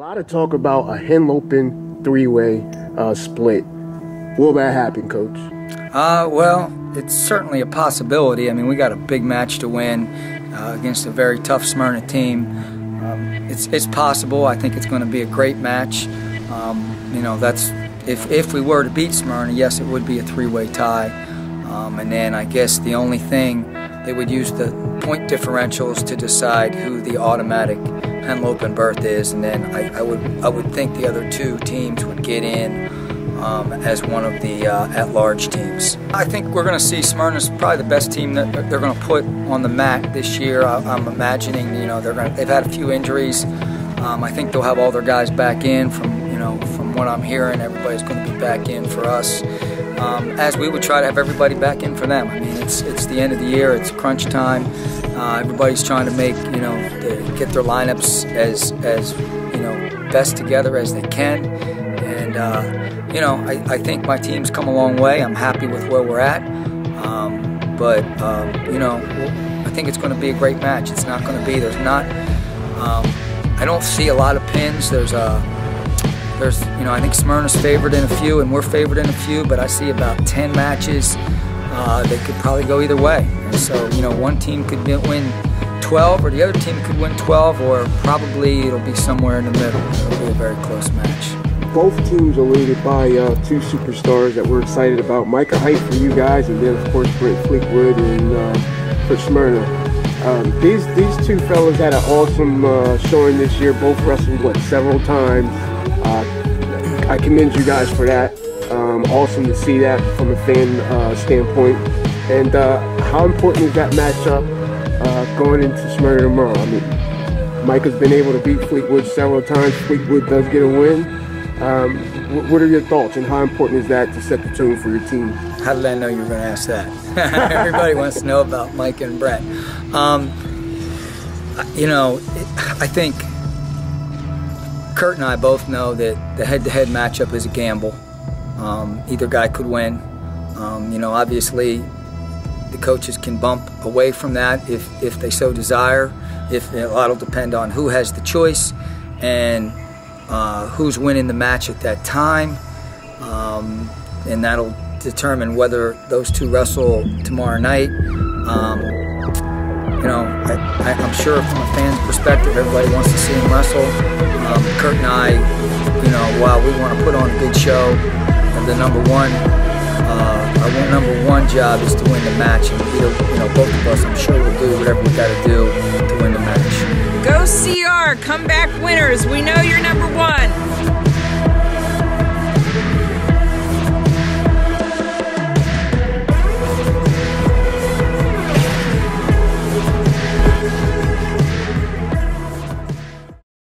lot of talk about a Henlopen three-way split. Will that happen, Coach? Well, it's certainly a possibility. I mean, we got a big match to win against a very tough Smyrna team. It's possible. I think it's going to be a great match. You know, that's if we were to beat Smyrna, yes, it would be a three-way tie. And then I guess the only thing, they would use the point differentials to decide who the automatic Henlopen berth is, and then I would think the other two teams would get in as one of the at-large teams. I think we're going to see Smyrna's probably the best team that they're going to put on the mat this year. I'm imagining, you know, they've had a few injuries. I think they'll have all their guys back in. From what I'm hearing, everybody's going to be back in for us, as we would try to have everybody back in for them. I mean, it's the end of the year, it's crunch time. Everybody's trying to make, you know, get their lineups as you know, best together as they can. And you know, I think my team's come a long way. I'm happy with where we're at. But you know, I think it's going to be a great match. It's not going to be. I don't see a lot of pins. There's you know, I think Smyrna's favored in a few, and we're favored in a few. But I see about 10 matches. They could probably go either way. And so, you know, one team could win 12, or the other team could win 12, or probably it'll be somewhere in the middle. It'll be a very close match. Both teams are leaded by two superstars that we're excited about. Micah Height for you guys, and then of course Brent Fleetwood and for Smyrna. These two fellas had an awesome showing this year. Both wrestled several times. I commend you guys for that. Awesome to see that from a fan standpoint. And how important is that matchup going into Smyrna tomorrow? I mean, Micah's been able to beat Fleetwood several times. Fleetwood does get a win. What are your thoughts, and how important is that to set the tone for your team? How did I know you were going to ask that? Everybody wants to know about Mike and Brent. You know, I think Kurt and I both know that the head-to-head matchup is a gamble. Either guy could win. You know, obviously the coaches can bump away from that if they so desire. A lot will depend on who has the choice and who's winning the match at that time, and that'll determine whether those two wrestle tomorrow night. You know, I'm sure from a fan's perspective, everybody wants to see him wrestle. Kurt and I, you know, while we want to put on a good show, our number one job is to win the match, and you know, both of us, I'm sure, will do whatever we got to do to win the match. Go CR, comeback winners. We know you're number one.